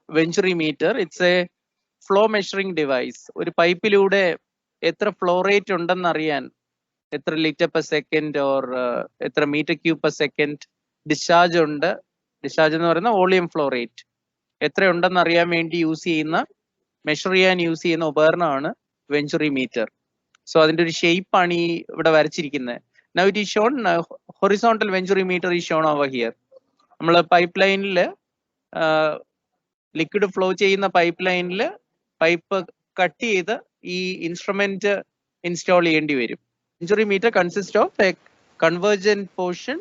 Venturimeter. It's a flow measuring device. ഒരു പൈപ്പിലൂടെ എത്ര flow rate ഉണ്ടെന്ന് അറിയാൻ, എത്ര ലിറ്റർ പെർ സെക്കൻഡ് ഓർ എത്ര metre cube per second discharge ഉണ്ട്, ഡിസ്ചാർജ് എന്ന് പറയുന്ന വോളിയം ഫ്ലോ റേറ്റ് എത്ര ഉണ്ടെന്ന് അറിയാൻ വേണ്ടി മെഷർ ചെയ്യാൻ യൂസ് ചെയ്യുന്ന ഉപകരണമാണ് വെഞ്ചുറിമീറ്റർ. സോ അതിന്റെ ഒരു ഷേപ്പ് ആണ് ഈ ഇവിടെ വരച്ചിരിക്കുന്നത്. Now it is shown horizontal venturimeter is shown over here. നമ്മൾ പൈപ്പ് ലൈനിൽ ലിക്വിഡ് ഫ്ലോ ചെയ്യുന്ന പൈപ്പ് ലൈനിൽ പൈപ്പ് കട്ട് ചെയ്ത് ഈ ഇൻസ്ട്രുമെന്റ് ഇൻസ്റ്റാൾ ചെയ്യേണ്ടി വരും. Venturimeter consists of a convergent portion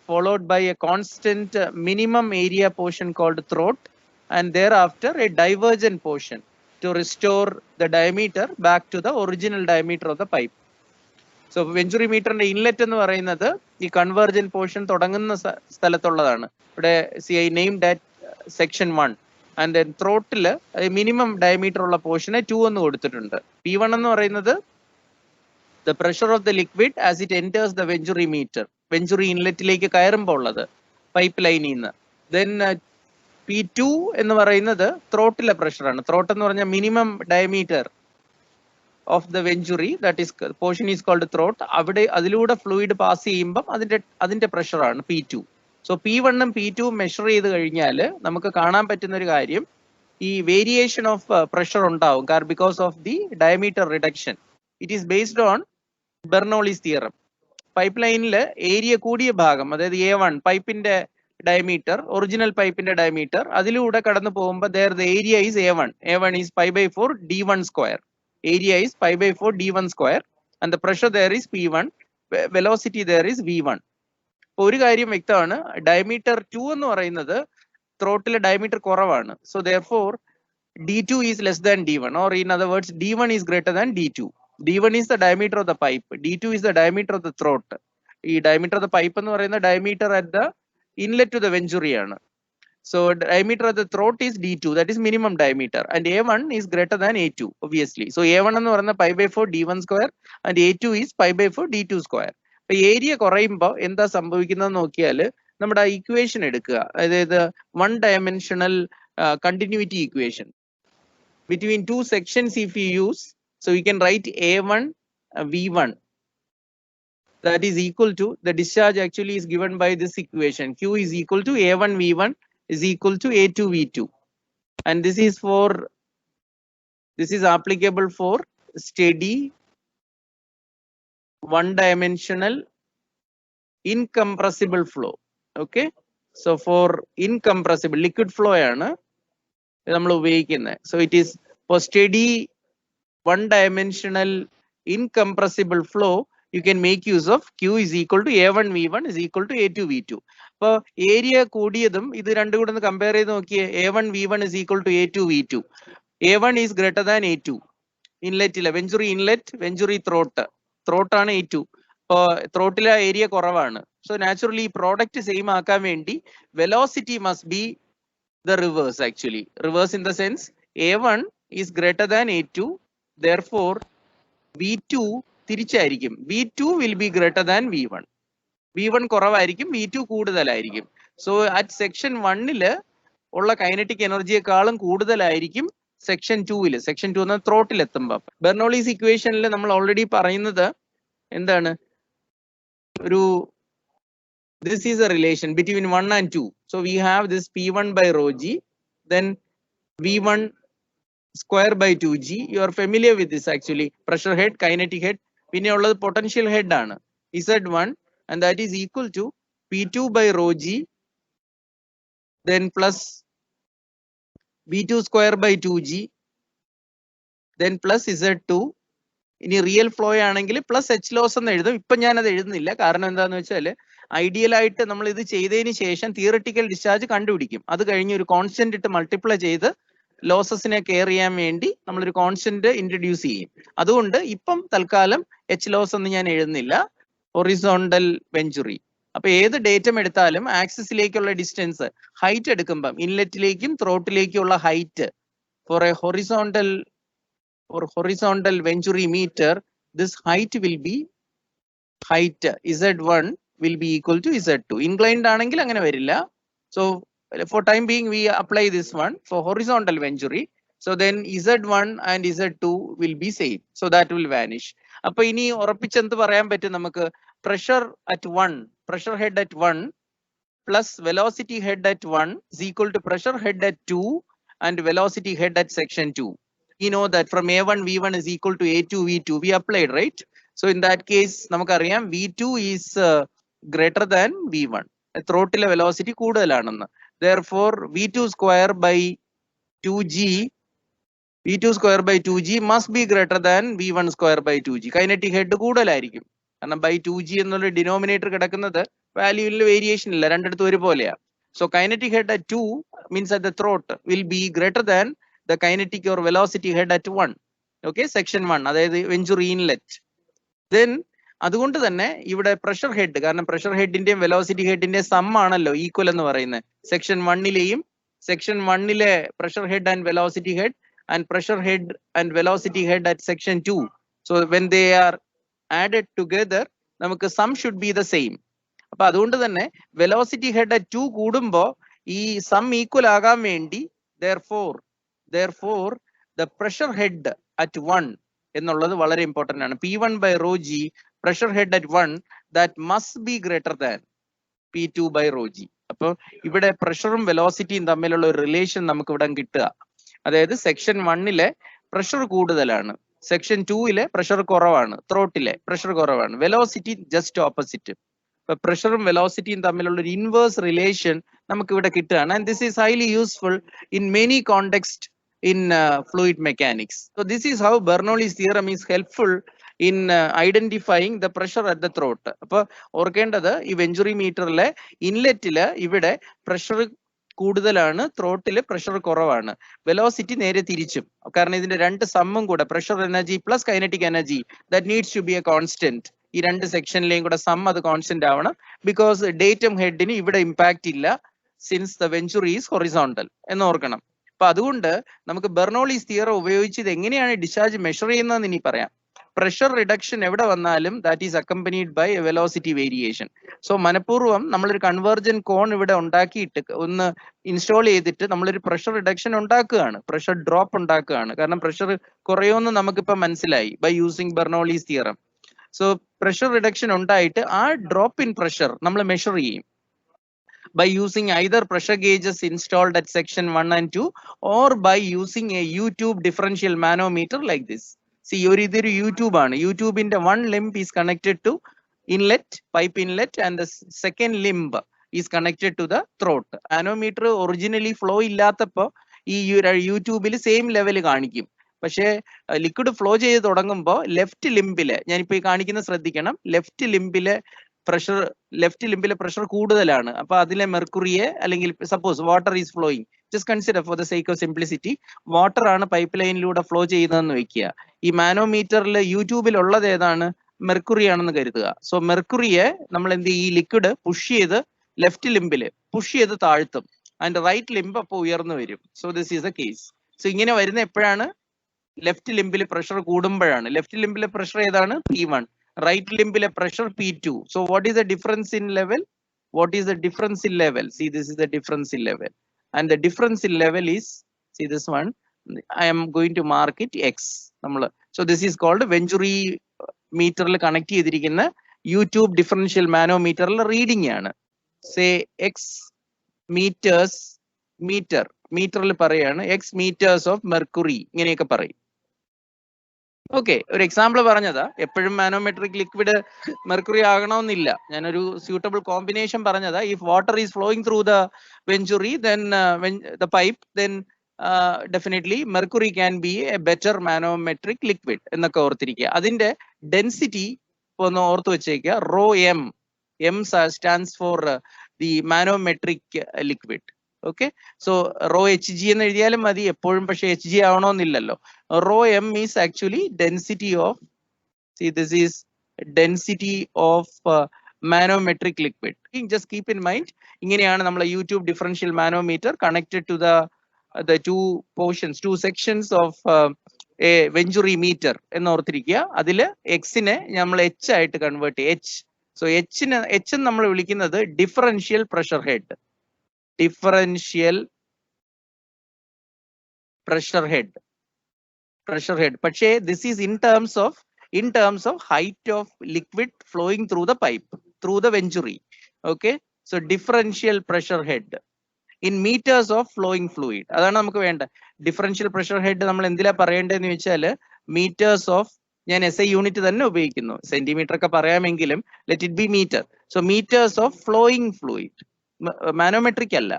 followed by a constant minimum area portion called throat, and thereafter a divergent portion to restore the diameter back to the original diameter of the pipe. So വെഞ്ചുറിമീറ്ററിന്റെ inlet എന്ന് പറയുന്നത് ഈ convergent portion തുടങ്ങുന്ന സ്ഥലത്തുള്ളതാണ്. ഇവിടെ I named that section 1 and then throatൽ minimum diameter ഉള്ള പോർഷനെ 2 എന്ന് കൊടുത്തിട്ടുണ്ട്. P1 എന്ന് പറയുന്നത് the pressure of the liquid as it enters the venturimeter, venturi ഇൻലെറ്റിലേക്ക് കയറുമ്പോൾ ഉള്ളത് പൈപ്പ് ലൈനിൽ നിന്ന്. Then P2 എന്ന് പറയുന്നത് ത്രോട്ടിലെ പ്രഷറാണ്. ത്രോട്ട് എന്ന് പറഞ്ഞാൽ minimum diameter of the venturi, that is portion is called throat. അവിടെ അതിലൂടെ ഫ്ലൂയിഡ് പാസ് ചെയ്യുമ്പം അതിന്റെ പ്രഷറാണ് P2. സോ P1 ഉം P2 മെഷർ ചെയ്ത് കഴിഞ്ഞാൽ നമുക്ക് കാണാൻ പറ്റുന്ന ഒരു കാര്യം, ഈ വേരിയേഷൻ ഓഫ് പ്രഷർ ഉണ്ടാവും. കാരണം because of the diameter reduction. It is based on Bernoulli's theorem. Pipe ലൈനിൽ ഏരിയ കൂടിയ ഭാഗം, അതായത് A1 പൈപ്പിന്റെ ഡയമീറ്റർ, ഒറിജിനൽ പൈപ്പിന്റെ ഡയമീറ്റർ, അതിലൂടെ കടന്നു പോകുമ്പോൾ the area is A1. A1 is π/4 d1 square. Area is π/4 d1 square and the pressure there is P1, velocity there is V1. ഒരു കാര്യം വ്യക്തമാണ്, ഡയമീറ്റർ 2 എന്ന് പറയുന്നത് ത്രോട്ടിലെ ഡയമീറ്റർ കുറവാണ്. So therefore d2 is less than d1, or in other words d1 is greater than d2. d1 is the diameter of the pipe, d2 is the diameter of the throat. ഈ diameter of the pipe എന്ന് പറയുന്ന diameter at the inlet to the venturi ആണ്. So diameter of the throat is d2, that is minimum diameter, and a1 is greater than a2 obviously. So a1 എന്ന് പറയുന്ന π/4 d1 square and a2 is π/4 d2 square. അപ്പൊ area കുറയുമ്പോൾ എന്താ സംഭവിക്കുന്നത് നോക്കിയാൽ നമ്മുടെ equation എടുക്കുക, അതായത് 1 dimensional continuity equation between two sections if you use. So we can write a1 v1, that is equal to the discharge actually is given by this equation. Q is equal to a1 v1 is equal to a2 v2, and this is applicable for steady 1 dimensional incompressible flow. Okay, so for incompressible liquid flow ആണ് നമ്മൾ ഉപയോഗിക്കുന്നത്. So it is for steady 1 dimensional incompressible flow, you can make use of Q is equal to a1 v1 is equal to a2 v2. അപ്പോൾ area കൂടിയതും ഇത് രണ്ടും കൂടെ ഒന്ന് compare ചെയ്ത് നോക്കിയേ. a1 v1 is equal to a2 v2. a1 is greater than a2. ഇൻലെറ്റിലെ venturi inlet, venturi ത്രോട്ടാണ് a2. അപ്പോൾ ത്രോട്ടിലെ ഏരിയ കുറവാണ്. സോ നാച്ചുറലി ഈ പ്രോഡക്റ്റ് സെയിം ആക്കാൻ വേണ്ടി velocity must be the reverse actually. Reverse in the sense a1 is greater than a2, therefore v2 തിരിച്ചായിരിക്കും. v2 will be greater than v1. v1 കുറവായിരിക്കും, v2 കൂടുതലായിരിക്കും. So at section 1 ഉള്ള kinetic എനർജിയെക്കാളും കൂടുതലായിരിക്കും section 2 section 2 എന്ന throttle എത്തുമ്പോൾ. Bernoulli's ഇക്വേഷനിൽ നമ്മൾ already പറയുന്നത് എന്താണ്, this is a relation between 1 and 2. So we have this P1 by rho g, then V1 square by 2g. You are familiar with this actually. Pressure head, kinetic head, പിന്നെ ഉള്ളത് potential head ആണ് Z1, and that is equal to P2 by rho g, then plus V2 square by 2g, then plus Z2. ഇനി real flow ആണെങ്കിൽ plus H loss എന്ന് എഴുതും. ഇപ്പൊ ഞാൻ അത് എഴുതുന്നില്ല, കാരണം എന്താന്ന് വെച്ചാൽ ഐഡിയൽ ആയിട്ട് നമ്മൾ ഇത് ചെയ്തതിന് ശേഷം തിയറിറ്റിക്കൽ ഡിസ്ചാർജ് കണ്ടുപിടിക്കും. അത് കഴിഞ്ഞ് ഒരു കോൺസ്റ്റന്റ് ഇട്ട് മൾട്ടിപ്ലൈ ചെയ്ത് ലോസസിനെ കെയർ ചെയ്യാൻ വേണ്ടി നമ്മളൊരു കോൺസ്റ്റന്റ് ഇൻട്രൊഡ്യൂസ് ചെയ്യും. അതുകൊണ്ട് ഇപ്പം തൽക്കാലം എച്ച് ലോസ് എന്ന് ഞാൻ എഴുതുന്നില്ല. Horizontal venturi. അപ്പൊ ഏത് ഡേറ്റം എടുത്താലും ആക്സിസിലേക്കുള്ള ഡിസ്റ്റൻസ്, ഹൈറ്റ് എടുക്കുമ്പം ഇൻലെറ്റിലേക്കും ത്രോട്ടിലേക്കുള്ള height for a horizontal venturimeter, this height will be Z1 will be equal to Z2. Inclined ആണെങ്കിൽ അങ്ങനെ വരില്ല. So for time being, we apply this one for horizontal venturi. So then Z1 and Z2 will be same. So that will vanish. Appo ini orappichenthu parayan pattum namukku pressure at 1, pressure head at 1 plus velocity head at 1 is equal to pressure head at 2 and velocity head at section 2. You know that from A1 V1 is equal to A2 V2. We applied, right? So in that case, നമുക്കറിയാം V2 is greater than V1. Throttle velocity കൂടുതലാണെന്ന്. Therefore, V2 square by 2G must be greater than V1 square by 2G. Kinetic head കൂടുതലായിരിക്കും. കാരണം by 2G എന്നുള്ള denominator കിടക്കുന്നത് വാല്യൂവിൽ variation ഇല്ല, രണ്ടിടത്തും ഒരുപോലെയാ. So kinetic head at 2 means that the throat will be greater than the kinetic or velocity head at 1. Okay, section 1, അതായത് venturi inlet. Then അതുകൊണ്ട് തന്നെ ഇവിടെ പ്രഷർ ഹെഡ്, കാരണം പ്രഷർ ഹെഡിന്റെയും വെലോസിറ്റി ഹെഡിന്റെയും സം ആണല്ലോ ഈക്വൽ എന്ന് പറയുന്നത്. സെക്ഷൻ 1ലെ pressure head and velocity head and pressure head and velocity head at section 2. So when they are added together, നമുക്ക് sum should be the same. അപ്പൊ അതുകൊണ്ട് തന്നെ velocity head at 2 കൂടുമ്പോ ഈ sum equal ആകാൻ വേണ്ടി therefore the pressure head at 1 എന്നുള്ളത് വളരെ ഇമ്പോർട്ടന്റ് ആണ്. P1 by rho g, pressure head at 1, that must be greater than P2 by rho g. അപ്പോൾ ഇവിടെ പ്രഷറും വെലോസിറ്റിയും തമ്മിലുള്ള ഒരു റിലേഷൻ നമുക്ക് ഇവിടെ കിട്ടുക. അതായത് സെക്ഷൻ 1ലെ പ്രഷർ കൂടുതലാണ്, സെക്ഷൻ 2ലെ പ്രഷർ കുറവാണ്, ത്രോട്ടിലെ പ്രഷർ കുറവാണ്, വെലോസിറ്റി ജസ്റ്റ് ഓപ്പോസിറ്റ്. അപ്പൊ പ്രഷറും വെലോസിറ്റിയും തമ്മിലുള്ള ഒരു ഇൻവേഴ്സ് റിലേഷൻ നമുക്ക് ഇവിടെ കിട്ടുകയാണ്. And this is highly useful in many context in fluid mechanics. So this is how Bernoulli's theorem is helpful in identifying the pressure at the throat. അപ്പോൾ ഓർക്കേണ്ടത് ഈ വെഞ്ചുറി മീറ്ററിലെ ഇൻലെറ്റില് ഇവിടെ പ്രഷർ കൂടുതലാണ്, ത്രോട്ടില് പ്രഷർ കുറവാണ്, velocity നേരെ തിരിച്ചും. കാരണം ഇതിന്റെ രണ്ട് സമ്മും കൂടെ pressure energy plus kinetic energy that needs to be a constant. ഈ രണ്ട് സെക്ഷനിലെയും കൂടെ സം അത് കോൺസ്റ്റന്റ് ആവണം. ബിക്കോസ് ഡേറ്റം ഹെഡിന് ഇവിടെ ഇമ്പാക്ട് ഇല്ല since the venturi is horizontal എന്ന് ഓർക്കണം. അപ്പൊ അതുകൊണ്ട് നമുക്ക് ബെർണോളീസ് തിയറം ഉപയോഗിച്ച് ഇത് എങ്ങനെയാണ് ഡിസ്ചാർജ് മെഷർ ചെയ്യുന്നതെന്ന് ഇനി പറയാം. പ്രഷർ റിഡക്ഷൻ എവിടെ വന്നാലും that is accompanied by a velocity variation. So മനഃപൂർവ്വം നമ്മളൊരു കൺവേർജൻ കോൺ ഇവിടെ ഉണ്ടാക്കിയിട്ട് ഒന്ന് ഇൻസ്റ്റാൾ ചെയ്തിട്ട് നമ്മളൊരു പ്രഷർ റിഡക്ഷൻ ഉണ്ടാക്കുകയാണ്, പ്രഷർ ഡ്രോപ്പ് ഉണ്ടാക്കുകയാണ്. കാരണം പ്രഷർ കുറയുമെന്ന് നമുക്കിപ്പോൾ മനസ്സിലായി by using Bernoulli's theorem. So pressure reduction ഉണ്ടായിട്ട് ആ ഡ്രോപ്പ് ഇൻ പ്രഷർ നമ്മൾ മെഷർ ചെയ്യും by using either pressure gauges installed at section 1 and 2 or by using a U-tube differential manometer like this. See, iതൊരു U-tube ആണ്. U-tubeന്റെ one limb is connected to inlet, pipe inlet, and the second limb is connected to the throat. Manometer originally flow ഇല്ലാത്തപ്പോൾ ഈ U-tubeൽ same level കാണിക്കും. പക്ഷേ liquid flow ചെയ്ത് തുടങ്ങുമ്പോൾ left ലിംബില്, ഞാനിപ്പോ ഈ കാണിക്കുന്ന ശ്രദ്ധിക്കണം, ലെഫ്റ്റ് ലിംബിലെ പ്രഷർ കൂടുതലാണ്. അപ്പൊ അതിലെ മെർക്കുറിയെ, അല്ലെങ്കിൽ suppose water is flowing, just consider for the sake of simplicity, water ആണ് പൈപ്പ് ലൈനിലൂടെ ഫ്ലോ ചെയ്യുന്നതെന്ന് വെക്കുക. ഈ മാനോമീറ്ററിൽ യൂട്യൂബിൽ ഉള്ളത് ഏതാണ്? മെർക്കുറി ആണെന്ന് കരുതുക. സോ മെർക്കുറിയെ നമ്മൾ എന്ത് ചെയ്യും? ഈ ലിക്വിഡ് പുഷ് ചെയ്ത് ലെഫ്റ്റ് ലിംബില് പുഷ് ചെയ്ത് താഴ്ത്തും, ആൻഡ് റൈറ്റ് ലിംബ് അപ്പോൾ ഉയർന്നു വരും. So this is A case. So ഇങ്ങനെ വരുന്ന എപ്പോഴാണ്? ലെഫ്റ്റ് ലിംബിൽ പ്രഷർ കൂടുമ്പോഴാണ്. ലെഫ്റ്റ് ലിംബിലെ പ്രഷർ ഏതാണ്? P1. Right limb pressure P2. So what is the difference in level? See, this is the difference in level, and the difference in level is, see this one, I am going to mark it X. So this is called Venturi meter connect ചെയ്തിരിക്കുന്ന U-tube differential manometer reading ആണ്. Say X meterൽ പറയാണ് X meters of mercury, ഇങ്ങനെയൊക്കെ പറയും. Okay, ഒരു example പറഞ്ഞതാ. എപ്പോഴും manometric liquid mercury ആകണമെന്നില്ല, ഞാനൊരു സ്യൂട്ടബിൾ കോമ്പിനേഷൻ പറഞ്ഞതാ. If water is flowing through the venturi then the pipe, then definitely mercury can be a better manometric liquid എന്നൊക്കെ ഓർത്തിരിക്കുക. അതിന്റെ ഡെൻസിറ്റി ഒന്ന് ഓർത്ത് വെച്ചേക്കുക, rho M stands for the manometric liquid. Okay, so rho hg എന്ന് എഴുതിയാലും മതി എപ്പോഴും, പക്ഷെ hg ആവണമെന്നില്ലല്ലോ. Rho m is actually density of, see this is density of manometric liquid. Just keep in mind, ഇങ്ങനെയാണ് നമ്മൾ U-tube differential manometer connected to the two sections of a Venturi meter എന്ന് ഓർത്തിരിക്കുക. അതില് x നെ നമ്മൾ h ആയിട്ട് convert ചെയ്യും. H എന്ന് നമ്മൾ വിളിക്കുന്നത് differential pressure head. differential pressure head. But this is in terms of height of liquid flowing through the pipe, through the venturi. Okay, so differential pressure head in meters of flowing fluid. അതാണ് നമുക്ക് വേണ്ട. Differential pressure head നമ്മൾ എന്തിലാ പറയേണ്ടതെന്ന് വെച്ചാൽ metres of, ഞാൻ SI unit തന്നെ ഉപയോഗിക്കുന്നു, സെന്റിമീറ്റർ ഒക്കെ പറയാമെങ്കിലും let it be metre. So metres of flowing fluid, manometric അല്ല.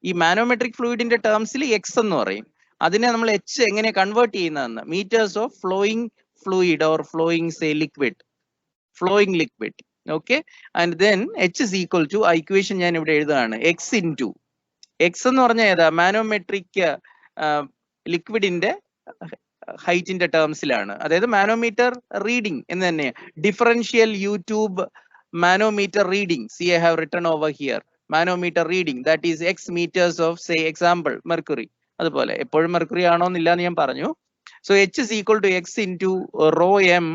ഈ മാനോമെട്രിക് ഫ്ലൂയിഡിന്റെ ടേംസിൽ എക്സ് എന്ന് പറയും. അതിനെ നമ്മൾ എച്ച് എങ്ങനെ കൺവേർട്ട് ചെയ്യുന്നതെന്ന്, metres of flowing fluid or flowing say liquid, flowing liquid. Okay, and then H is equal to, ആ equation ഞാൻ ഇവിടെ എഴുതുകയാണ്, എക്സ് ഇൻറ്റു, എക്സ് എന്ന് പറഞ്ഞാൽ ഏതാ, മാനോമെട്രിക് ലിക്വിഡിന്റെ ഹൈറ്റിന്റെ ടേംസിലാണ്, അതായത് മാനോമീറ്റർ റീഡിംഗ് എന്ന് തന്നെ. Differential U tube manometer reading, see I have written over here, manometer reading that is X metres of say example mercury. അതുപോലെ എപ്പോഴും മെർക്കുറി ആണോ എന്നില്ല എന്ന് ഞാൻ പറഞ്ഞു. So H is equal to X into rho M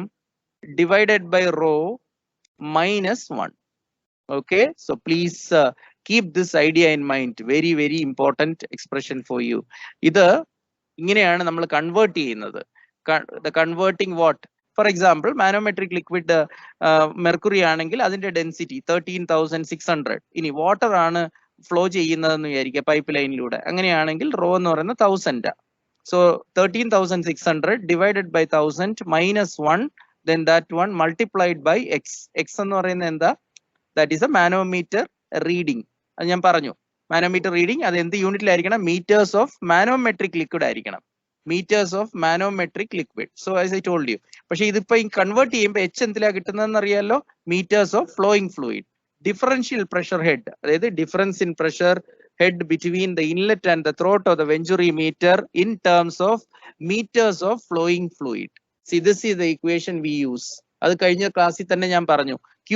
divided by rho minus 1. Okay, so please keep this idea in mind. Very, very important expression for you. ഇത് ഇങ്ങനെയാണ് നമ്മൾ കൺവേർട്ട് ചെയ്യുന്നത്. Converting what, for example manometric liquid mercury ആണെങ്കിൽ അതിന്റെ density 13,600. ഇനി water ആണ് flow ചെയ്യുന്നതെന്ന് വിചാരിക്കുക പൈപ്പ് ലൈനിലൂടെ, അങ്ങനെയാണെങ്കിൽ റോ എന്ന് പറയുന്നത് 1000. So 13,600 divided by 1000 minus 1, then that one multiplied by x. x എന്ന് പറയുന്നത് എന്താ, that is a manometer reading. അത് ഞാൻ പറഞ്ഞു, മാനോമീറ്റർ റീഡിംഗ് അത് എന്ത് യൂണിറ്റിലായിരിക്കണം, മീറ്റേഴ്സ് ഓഫ് മാനോമെട്രിക് ലിക്വിഡ് ആയിരിക്കണം, meters of manometric liquid. So as I told you. പക്ഷെ ഇതിപ്പോ കൺവേർട്ട് ചെയ്യുമ്പോൾ എച്ച് എന്തിലാ കിട്ടുന്നതെന്ന് അറിയാലോ, meters of flowing fluid. Differential pressure head, അതായത് difference in pressure head between the inlet and the throat of the venturi meter in terms of meters of flowing fluid. See, this is the equation we use. അത് കഴിഞ്ഞ ക്ലാസ്സിൽ തന്നെ ഞാൻ പറഞ്ഞു. Q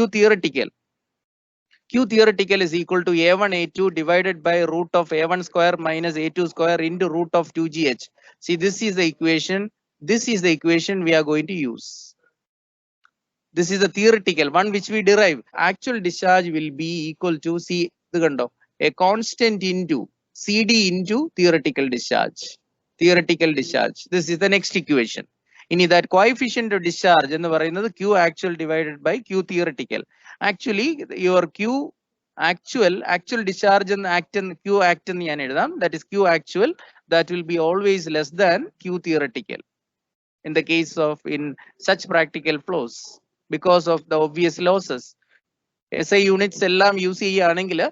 theoretical is equal to A1 A2 divided by root of A1 square minus A2 square into root of 2GH. See, this is the equation. This is the equation we are going to use. This is the theoretical one which we derive. Actual discharge will be equal to, see, ഇത് കണ്ടോ, a constant into CD into theoretical discharge. Theoretical discharge. This is the next equation. ഇനി that coefficient of discharge എന്ന് പറയുന്നത് Q actual divided by Q theoretical. Actually your Q actual discharge and Q act എന്ന് ഞാൻ എഴുതാം. That is Q actual, that will be always less than Q theoretical in the case of in such practical flows because of the obvious losses. SI units എല്ലാം use ചെയ്യുകയാണെങ്കിൽ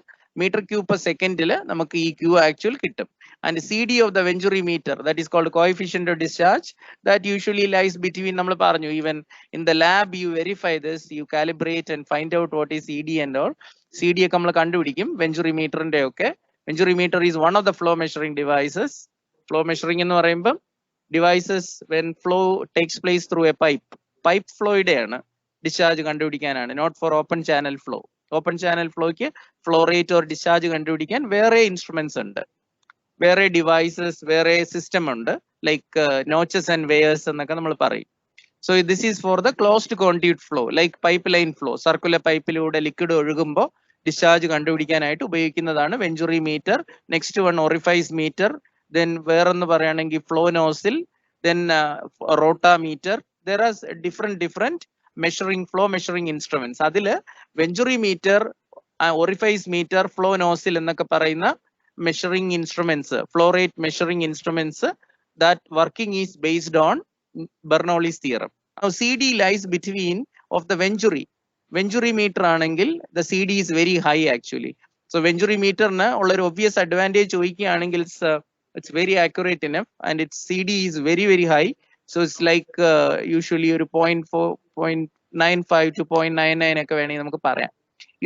meter cube per second നമുക്ക് ഈ Q actual കിട്ടും. And CD of the venturi meter, that is called coefficient of discharge, that usually lies between, നമ്മൾ പറഞ്ഞു, even in the lab you verify this, you calibrate and find out what is CD and all. CD ഒക്കെ നമ്മൾ കണ്ടുപിടിക്കും venturi meterന്റെ ഒക്കെ. Venturi meter is one of the flow measuring devices. Flow measuring എന്ന് പറയുമ്പോൾ devices when flow takes place through a pipe flow യുടെയാണ്, discharge കണ്ടുപിടിക്കാനാണ്, not for open channel flow. Open channel ഫ്ലോയ്ക്ക് flow rate or discharge കണ്ടുപിടിക്കാൻ വേറെ instruments ഉണ്ട്, വേറെ devices, വേറെ സിസ്റ്റം ഉണ്ട്, ലൈക്ക് നോച്ചസ് ആൻഡ് വെയേഴ്സ് എന്നൊക്കെ നമ്മൾ പറയും. So this is for the closed conduit flow, like pipe line flow, circular പൈപ്പിലൂടെ ലിക്വിഡ് ഒഴുകുമ്പോൾ ഡിസ്ചാർജ് കണ്ടുപിടിക്കാനായിട്ട് ഉപയോഗിക്കുന്നതാണ് venturi meter. Next one orifice meter, then വേറൊന്ന് പറയുകയാണെങ്കിൽ flow nozzle, then rotameter. There are different flow measuring instruments. അതില് venturi meter, orifice meter, flow nozzle എന്നൊക്കെ പറയുന്ന measuring instruments, flow rate measuring instruments, that working is based on Bernoulli's theorem. CD lies between of the venturi metre ആണെങ്കിൽ the CD is very high actually. So venturi മീറ്ററിന് ഉള്ള ഒരു obvious advantage ചോദിക്കുകയാണെങ്കിൽ it's very accurate enough and its CD is very, very high. So it's like usually ഒരു 0.95 to 0.99 ഒക്കെ വേണമെങ്കിൽ നമുക്ക് പറയാം,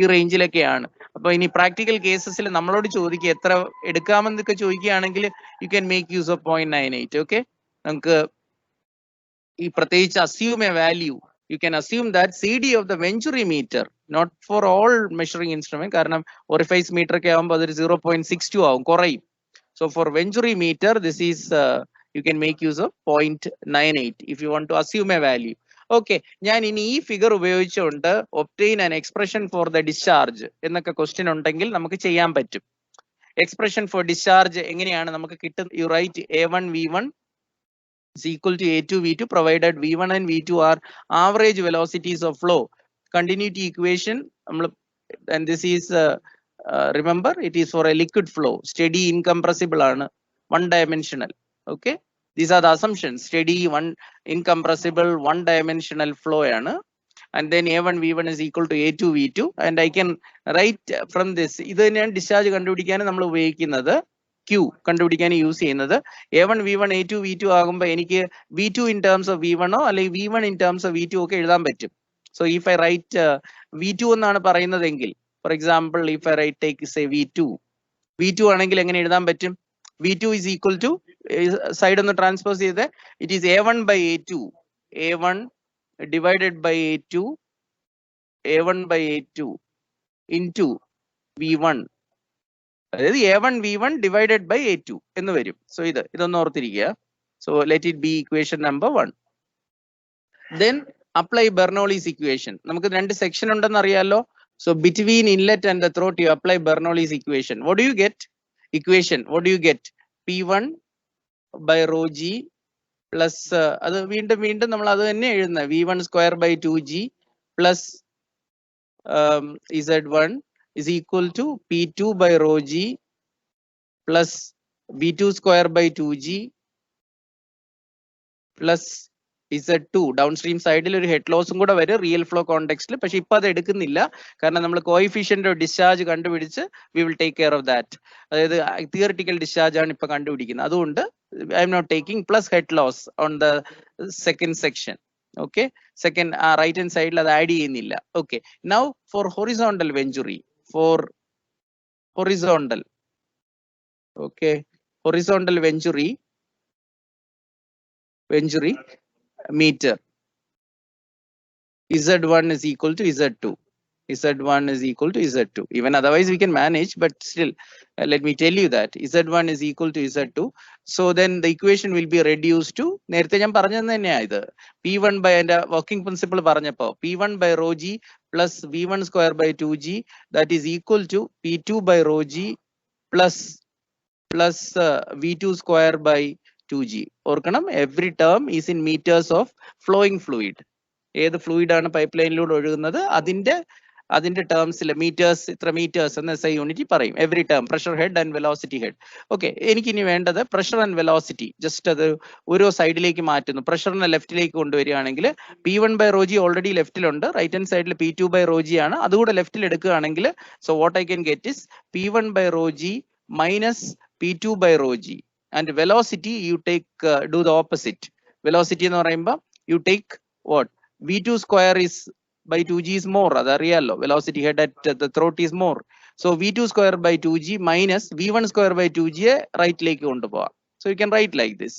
ഈ റേഞ്ചിലൊക്കെയാണ്. അപ്പൊ ഇനി പ്രാക്ടിക്കൽ കേസസിൽ നമ്മളോട് ചോദിക്കുക എത്ര എടുക്കാമെന്നൊക്കെ ചോദിക്കുകയാണെങ്കിൽ you can make use of 0.98. Okay, നമുക്ക് ഈ പ്രത്യേകിച്ച് assume a value, you can assume that CD of the venturi meter, not for all measuring instrument, കാരണം ഒറിഫൈസ് മീറ്റർ ഒക്കെ ആകുമ്പോൾ അതൊരു 0.62 ആവും, കുറയും. So for venturi meter this is you can make use of 0.98 if you want to assume a value. Okay, ഞാൻ ഇനി ഈ figure ഉപയോഗിച്ചുകൊണ്ട് obtain an expression for the discharge എന്നൊക്കെ ക്വസ്റ്റ്യൻ ഉണ്ടെങ്കിൽ നമുക്ക് ചെയ്യാൻ പറ്റും. expression for discharge എങ്ങനെയാണ് നമുക്ക് കിട്ടുന്നത്? You write A1 V1 is equal to A2 V2 provided V1 and V2 are average velocities of flow. Continuity equation, and this is remember it is for a liquid flow, steady incompressible ആണ്, one dimensional. Okay, these are the assumptions. Steady, one incompressible, one dimensional flow ആണ്. And then A1 V1 is equal to A2 V2, and I can write from this. ഇത് തന്നെയാണ് discharge കണ്ടുപിടിക്കാൻ നമ്മൾ ഉപയോഗിക്കുന്നത്, Q കണ്ടുപിടിക്കാൻ use ചെയ്യുന്നത്. A1 V1 A2 V2 ആകുമ്പോൾ എനിക്ക് V2 in terms of V1 അല്ലെങ്കിൽ V1 in terms of V2 ഒക്കെ എഴുതാൻ പറ്റും. So if I write V2 എന്നാണ് പറയുന്നതെങ്കിൽ, for example if I write take say V2 ആണെങ്കിൽ എങ്ങനെ എഴുതാൻ പറ്റും? V2 is equal to side ഒന്ന് ട്രാൻസ്പോസ് ചെയ്ത് it is A1 by A2, A1 divided by A2 into V1, അതായത് A1 V1 divided by A2 എന്ന് വരും. സോ ഇതൊന്ന് ഓർത്തിരിക്കുക. So let it B equation number 1. Then apply Bernoulli's equation. നമുക്ക് രണ്ട് section ഉണ്ടെന്ന് അറിയാലോ. So between inlet and the throat you apply Bernoulli's equation. What do you get? What do you get? P1 by rho g plus അത് വീണ്ടും നമ്മൾ അത് തന്നെ എഴുതുന്നത്, V1 square by 2g plus Z1 is equal to P2 by rho g plus V2 square by 2g plus Z2. Downstream സൈഡിൽ ഒരു head ലോസും കൂടെ വരും റിയൽ ഫ്ലോ കോണ്ടെക്സ്റ്റിൽ. പക്ഷെ ഇപ്പൊ അത് എടുക്കുന്നില്ല, കാരണം നമ്മൾ കോഎഫിഷ്യന്റ് ഓഫ് ഡിസ്ചാർജ് കണ്ടുപിടിച്ച് we will take care of that. അതായത് തിയറിറ്റിക്കൽ ഡിസ്ചാർജ് ആണ് ഇപ്പൊ കണ്ടുപിടിക്കുന്നത്, അതുകൊണ്ട് I'm not taking plus head loss on the second section. Okay, second right hand സൈഡിൽ അത് ആഡ് ചെയ്യുന്നില്ല. Okay, now for horizontal venturi, horizontal meter, Z1 is equal to Z2. Even otherwise we can manage, but still let me tell you that Z1 is equal to Z2. So then the equation will be reduced to, നേരത്തെ ഞാൻ പറഞ്ഞത് തന്നെയാ ഇത്, P1 by എൻ്റെ working principle പറഞ്ഞപ്പോ P1 by rho g plus V1 square by 2g, that is equal to P2 by rho g plus V2 square by 2g. ഓർക്കണം, every term is in meters of flowing fluid. ഏത് fluid ആണ് pipe ലൈനിലൂടെ ഒഴുകുന്നത് അതിന്റെ ടേംസിൽ metres, ഇത്ര metres എന്ന് SI unit പറയും. Every term, pressure head and velocity head. Okay, എനിക്കിനി വേണ്ടത് പ്രഷർ ആൻഡ് വെലോസിറ്റി. ജസ്റ്റ് അത് ഓരോ സൈഡിലേക്ക് മാറ്റുന്നു. പ്രഷറിനെ ലെഫ്റ്റിലേക്ക് കൊണ്ടുവരികയാണെങ്കിൽ P1 by rho g already ലെഫ്റ്റിലുണ്ട്, റൈറ്റ് ഹാൻഡ് സൈഡിൽ P2 by rho g ആണ്, അതുകൂടെ ലെഫ്റ്റിൽ എടുക്കുകയാണെങ്കിൽ so what I can get is P1 by rho g minus P2 by rho g. And velocity you take do the opposite. Velocity എന്ന് പറയുമ്പോൾ you take what? V2 square is by 2g is more, അതറിയാലോ. velocity head at the throat is more. So V2 square by 2g minus V1 square by 2g right lake കൊണ്ടുപോവാം. So you can write like this.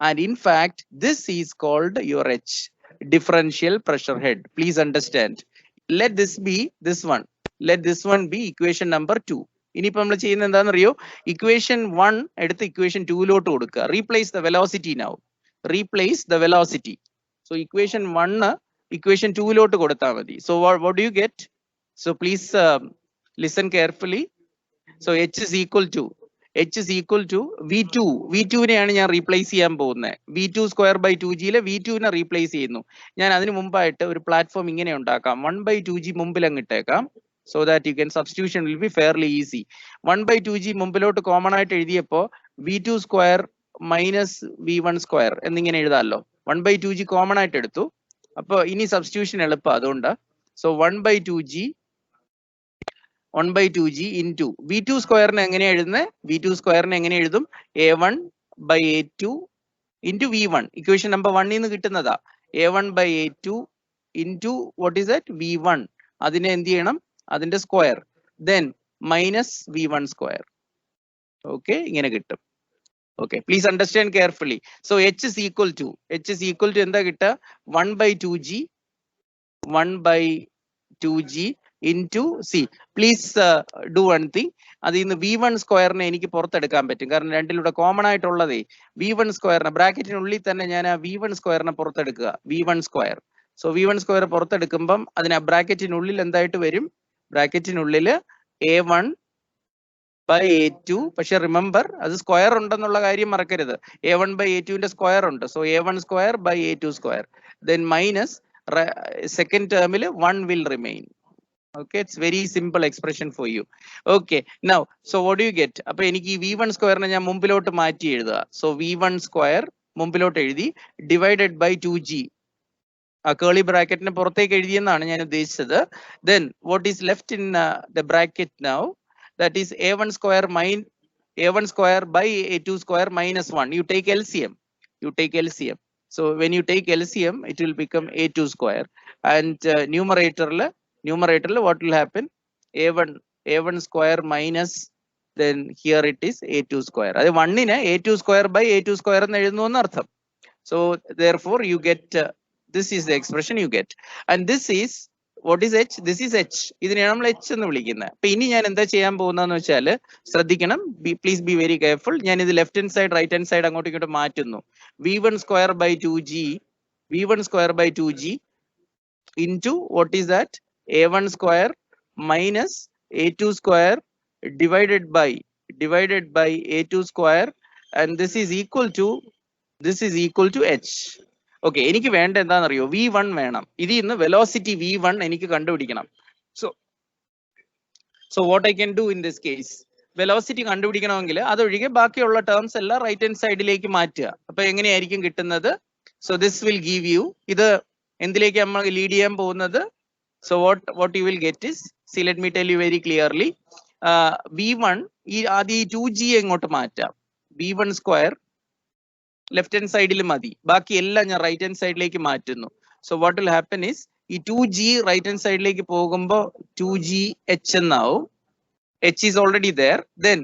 And in fact this is called your H, differential pressure head. Please understand. Let this be this one. Let this one be equation number 2. ഇനിയിപ്പോ നമ്മൾ ചെയ്യുന്നത് എന്താണെന്നറിയോ? Equation 1 എടുത്ത് equation 2ലോട്ട് കൊടുക്കുക. Replace the velocity now. So equation 1 equation 2ലോട്ട് കൊടുത്താൽ മതി. So what do you get? So please listen carefully. So H is equal to V2നെയാണ് ഞാൻ റീപ്ലേസ് ചെയ്യാൻ പോകുന്നത്. V2 square by 2gയിലെ V2നെ റീപ്ലേസ് ചെയ്യുന്നു. ഞാൻ അതിന് മുമ്പായിട്ട് ഒരു പ്ലാറ്റ്ഫോം ഇങ്ങനെ ഉണ്ടാക്കാം. 1 by 2g മുമ്പിൽ അങ്ങിട്ടേക്കാം. So that you can substitution will be fairly easy. 1 by 2g മുമ്പിലോട്ട് common ആയിട്ട് എഴുതിയപ്പോ V2 square minus V1 square എന്നിങ്ങനെ എഴുതാമല്ലോ. 1 by 2g കോമൺ ആയിട്ട് എടുത്തു, അപ്പൊ ഇനി സബ്സ്റ്റിറ്റ്യൂഷൻ എളുപ്പം, അതുകൊണ്ട് so 1 by 2g into V2 സ്ക്വയറിനെ എങ്ങനെ എഴുതുന്നത്? V2 സ്ക്വയറിനെ എങ്ങനെ എഴുതും? A1 by A2 into V1. Equation number 1 നിന്ന് കിട്ടുന്നതാ. A1 by A2 into what is that? V1. അതിനെ എന്ത് ചെയ്യണം? അതിന്റെ square, then minus V1 square. Okay, ഇങ്ങനെ കിട്ടും. Okay, please understand carefully. So H is equal to എന്താ കിട്ടുക? 1 by 2g into C. Please do one thing. അതിൽ നിന്ന് V1 സ്ക്വയറിനെ എനിക്ക് പുറത്തെടുക്കാൻ പറ്റും, കാരണം രണ്ടിലൂടെ കോമൺ ആയിട്ടുള്ളതേ V1 സ്ക്വയറിനെ, ബ്രാക്കറ്റിനുള്ളിൽ തന്നെ ഞാൻ ആ V1 സ്ക്വയറിനെ പുറത്തെടുക്കുക. V1 square. So V1 square പുറത്തെടുക്കുമ്പം അതിന് ബ്രാക്കറ്റിനുള്ളിൽ എന്തായിട്ട് വരും? ബ്രാക്കറ്റിനുള്ളിൽ A1 by A2. പക്ഷെ റിമെമ്പർ അത് സ്ക്വയർ ഉണ്ടെന്നുള്ള കാര്യം മറക്കരുത്. A1 by A2 ന്റെ സ്ക്വയർ ഉണ്ട്. So A1 square by A2 square. Then minus second termil 1 will remain. Okay, it's very simple expression for you. Okay, now so what do you get? അപ്പൊ എനിക്ക് V1 square നെ ഞാൻ മുമ്പിലോട്ട് മാറ്റി എഴുതുക. So V1 square മുമ്പിലോട്ട് എഴുതി divided by 2G. ആ കേളി ബ്രാക്കറ്റിന് പുറത്തേക്ക് എഴുതിയെന്നാണ് ഞാൻ ഉദ്ദേശിച്ചത്. Then what is left in the bracket now? That is A1 square A1 square by A2 square minus 1. You take LCM. You take LCM. So when you take LCM, it will become A2 square. And numerator what will happen? A1 square minus, then here it is A2 square. അത് 1 നെ A2 square by A2 square എന്ന് എഴുതുന്നു എന്നർത്ഥം. So therefore you get this is the expression you get. And this is what is H? This is H. ഇതിനെയാണ് നമ്മൾ H എന്ന് വിളിക്കുന്നത്. അപ്പൊ ഇനി ഞാൻ എന്താ ചെയ്യാൻ പോകുന്നതെന്ന് വെച്ചാൽ ശ്രദ്ധിക്കണം, പ്ലീസ് ബി വെരി കെയർഫുൾ. ഞാൻ ഇത് left hand side right hand side അങ്ങോട്ടും ഇങ്ങോട്ടും മാറ്റുന്നു. V1 square by 2G into what is that? A1 square minus A2 square divided by A2 square, and this is equal to H. Okay, എനിക്ക് വേണ്ട എന്താണെന്നറിയോ? V1 വേണം. ഇതിൽ നിന്ന് velocity V1 എനിക്ക് കണ്ടുപിടിക്കണം. So what I can do in this case, velocity കണ്ടുപിടിക്കണമെങ്കിൽ അതൊഴികെ ബാക്കിയുള്ള ടേംസ് എല്ലാം റൈറ്റ് ഹാൻഡ് സൈഡിലേക്ക് മാറ്റുക. അപ്പൊ എങ്ങനെയായിരിക്കും കിട്ടുന്നത്? So this will give you, ഇത് എന്തിലേക്ക് നമ്മൾ ലീഡ് ചെയ്യാൻ പോകുന്നത്? So what you will get is, see, let me tell you very clearly. V1 ഈ ആദ്യം ഈ 2G എങ്ങോട്ട് മാറ്റാം. V1 square ലെഫ്റ്റ് ഹാൻഡ് സൈഡിൽ മതി, ബാക്കി എല്ലാം ഞാൻ റൈറ്റ് ഹാൻഡ് സൈഡിലേക്ക് മാറ്റുന്നു. So what will happen is, ഈ 2G റൈറ്റ് ഹാൻഡ് സൈഡിലേക്ക് പോകുമ്പോൾ 2GH എന്നാവും. H is already there. Then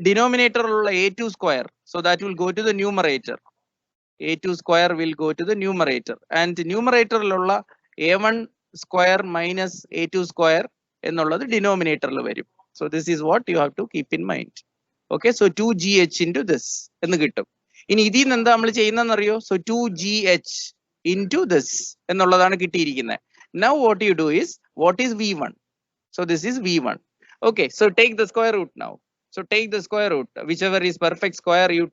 denominator ഉള്ള A2 square, so that will go to the numerator. A2 square will go to the numerator, and numerator ഉള്ള A1 square minus A2 square എന്നുള്ളത് ഡിനോമിനേറ്ററിൽ വരും. So this is what you have to keep in mind. Okay, so 2GH into this എന്ന് കിട്ടും. ഇനി ഇതിൽ നിന്ന് എന്താ നമ്മൾ ചെയ്യുന്നതെന്നറിയോ? So 2GH into this എന്നുള്ളതാണ് കിട്ടിയിരിക്കുന്നത്. Now what you do is, what is V1? So this is V1. Okay, so take the square root now. So take the square root, whichever is perfect square, you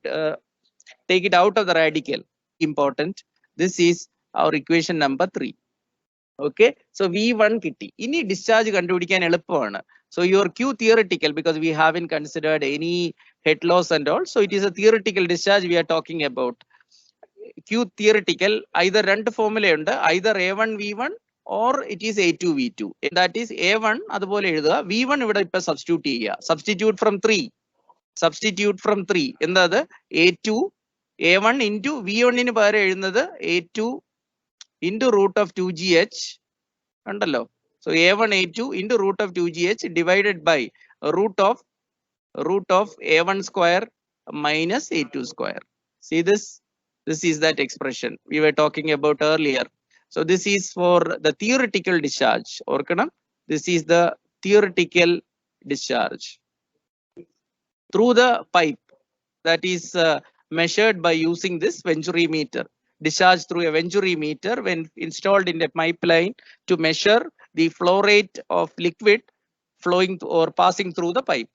take it out of the radical. Important. This is our equation number 3. Okay, so V1 കിട്ടി. ഇനി discharge കണ്ടുപിടിക്കാൻ എളുപ്പമാണ്. So your Q theoretical, because we haven't considered any head loss and all, so it is a theoretical discharge we are talking about. Q theoretical either രണ്ട് formula ഉണ്ട്, either A1 V1 or it is A2 V2. That is A1 അതുപോലെ എഴുതുക, V1 ഇവിടെ ഇപ്പൊ substitute ചെയ്യുക. Substitute from 3 എന്താ അത്? A2 A1 into V1 ന് പകരം എഴുതുന്നത് A2 into root of 2GH ഉണ്ടല്ലോ. So A1 A2 into root of 2GH divided by root of A1 square minus A2 square. See this? This is that expression we were talking about earlier. So this is for the theoretical discharge. Orkanam, this is the theoretical discharge through the pipe, that is measured by using this Venturi meter. Discharge through a Venturi meter when installed in a pipeline to measure the flow rate of liquid flowing or passing through the pipe.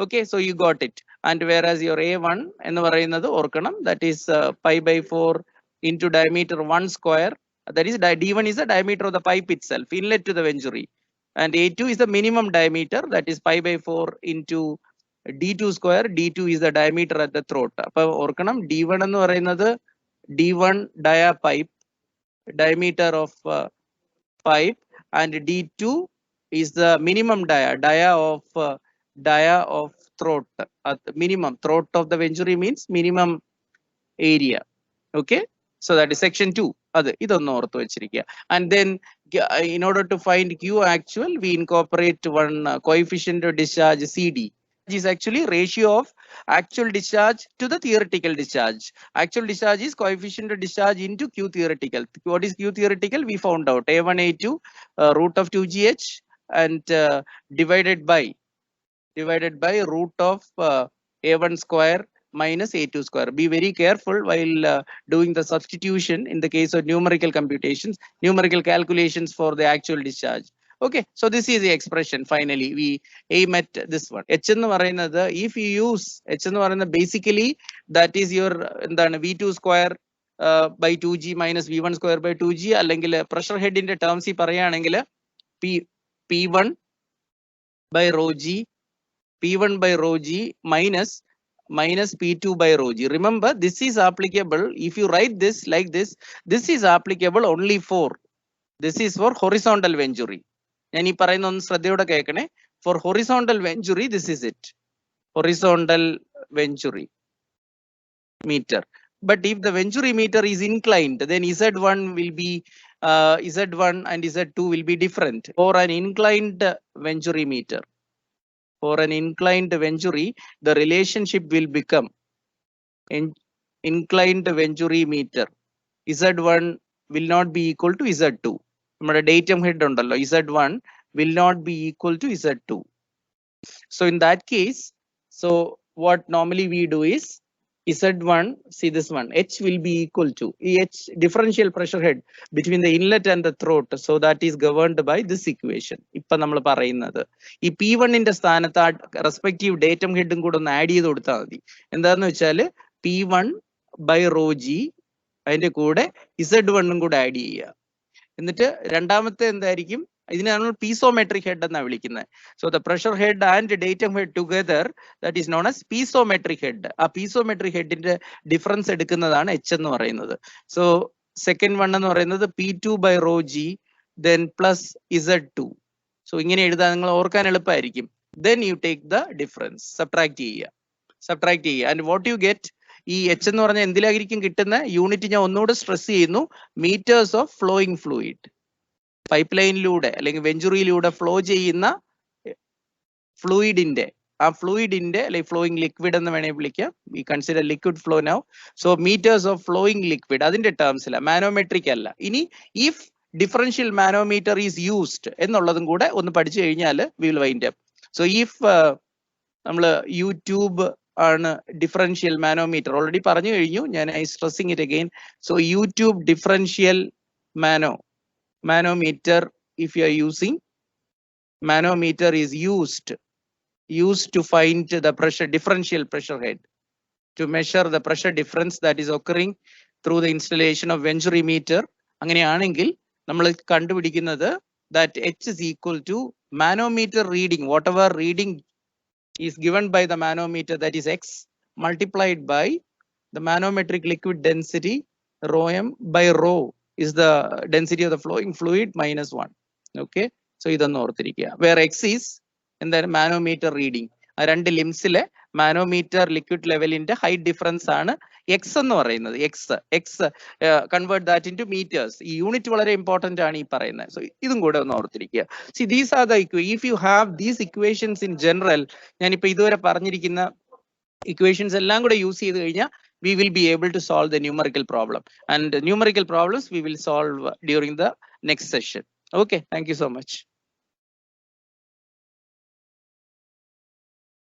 Okay, so you got it. And whereas your A1 എന്ന് പറയുന്നത് ഓർക്കണം, that is pi by 4 into diameter 1 square, that is D1 is the diameter of the pipe itself, inlet to the Venturi, and A2 is the minimum diameter, that is pi by 4 into D2 square. D2 is the diameter at the throat. അപ്പോൾ ഓർക്കണം, D1 എന്ന് പറയുന്നത് D1 dia pipe, diameter of pipe, and D2 is the minimum dia of throat. Minimum throat of the Venturi means minimum area. Okay, so that is section 2. അത് ഇതൊന്ന് ഓർത്ത് വെച്ചിരിക്കുക. And then in order to find Q actual, we incorporate one coefficient of discharge CD. It is actually ratio of actual discharge to the theoretical discharge. Actual discharge is coefficient of discharge into Q theoretical. What is Q theoretical? We found out A1 A2 root of 2GH and divided by root of A1 square minus A2 square. Be very careful while doing the substitution in the case of numerical calculations for the actual discharge. Okay, so this is the expression. Finally, we aim at this one. H എന്ന് പറയുന്നത്, if you use H എന്ന് പറയുന്നത് basically that is your എന്താണ് V2 square by 2g minus V1 square by 2g, അല്ലെങ്കിൽ pressure head in the terms ഈ പറയുകയാണെങ്കിൽ P1 by rho g, P1 by rho g minus P2 by rho g. Remember, this is applicable. If you write this like this, this is applicable only for, this is for horizontal venturi. ഞാൻ ഈ പറയുന്ന ഒന്ന് ശ്രദ്ധയോടെ കേൾക്കണേ. For horizontal venturi, this is it. Horizontal venturi meter. But if the venturi meter is inclined, then Z1 will be Z1 and Z2 will be different. For an inclined venturi meter, for an inclined venturi, the relationship will become inclined venturi meter. Z1 will not be equal to Z2. നമ്മുടെ datum head ഉണ്ടല്ലോ, Z1 will not be equal to Z2. So in that case, so what normally we do is Z1, see this one, H will be equal to H differential pressure head between the inlet and the throat. So that is governed by this equation. ഇപ്പൊ നമ്മൾ പറയുന്നത് ഈ P1 ന്റെ സ്ഥാനത്ത് respective datum ഹെഡും കൂടെ ഒന്ന് add ചെയ്ത് കൊടുത്താൽ മതി. എന്താന്ന് വെച്ചാൽ P1 by rho g അതിന്റെ കൂടെ Z1 കൂടെ ആഡ് ചെയ്യുക. എന്നിട്ട് രണ്ടാമത്തെ എന്തായിരിക്കും, ഇതിനാണ് പീസോമെട്രിക് ഹെഡ് എന്നാണ് വിളിക്കുന്നത്. So the pressure head and datum head together, that is known as piezometric head. ആ പീസോമെട്രിക് ഹെഡിന്റെ ഡിഫറൻസ് എടുക്കുന്നതാണ് എച്ച് എന്ന് പറയുന്നത്. സോ സെക്കൻഡ് വൺ എന്ന് പറയുന്നത് P2 by rho g then plus Z2. So ഇങ്ങനെ എഴുതാൻ നിങ്ങൾ ഓർക്കാൻ എളുപ്പമായിരിക്കും. Then you take the difference, subtract ചെയ്യുക and what you get, ഈ എച്ച് എന്ന് പറഞ്ഞാൽ എന്തിലായിരിക്കും കിട്ടുന്ന യൂണിറ്റ്, ഞാൻ ഒന്നുകൂടെ സ്ട്രെസ് ചെയ്യുന്നു, metres of flowing fluid. Pipe ലൈനിലൂടെ അല്ലെങ്കിൽ വെഞ്ചുറിയിലൂടെ ഫ്ലോ ചെയ്യുന്ന ഫ്ലൂയിഡിന്റെ, ആ ഫ്ലൂയിഡിന്റെ അല്ലെങ്കിൽ ഫ്ലോയിങ് ലിക്വിഡ് എന്ന് വേണേൽ വിളിക്കാം. We consider liquid flow now. So metres of flowing liquid അതിന്റെ ടേംസില, മാനോമെട്രിക് അല്ല. ഇനി if differential manometer is used എന്നുള്ളതും കൂടെ ഒന്ന് പഠിച്ചു കഴിഞ്ഞാൽ we will wind up. So if നമ്മൾ യൂട്യൂബ് ആണ് ഡിഫറൻഷ്യൽ മാനോമീറ്റർ, ഓൾറെഡി പറഞ്ഞു കഴിഞ്ഞു, ഞാൻ I stressing it again. So U tube differential manometer, if you are using manometer, is used to find the pressure, differential pressure head, to measure the pressure difference that is occurring through the installation of venturi meter. അങ്ങനെയാണെങ്കിൽ നമ്മൾ കണ്ടുപിടിക്കുന്നത് that H is equal to manometer reading, whatever reading is given by the manometer, that is X, multiplied by the manometric liquid density rho m by rho is the density of the flowing fluid minus 1. Okay, so ഇതൊന്ന് ഓർത്തിരിക്കുക. Where X is എന്താണ് manometer reading, ആ രണ്ട് ലിംസിലെ manometer liquid ലെവലിന്റെ height difference ആണ് X എന്ന് പറയുന്നത്. X convert that into metres. ഈ യൂണിറ്റ് വളരെ ഇമ്പോർട്ടന്റ് ആണ് ഈ പറയുന്നത്. സോ ഇതും കൂടെ ഒന്ന് ഓർത്തിരിക്കുക. See these are the if you have these equations in general, ഞാനിപ്പോ ഇതുവരെ പറഞ്ഞിരിക്കുന്ന ഇക്വേഷൻസ് എല്ലാം കൂടെ യൂസ് ചെയ്ത് കഴിഞ്ഞാൽ we will be able to solve the numerical problem, and numerical problems we will solve during the next session. Okay, thank you so much.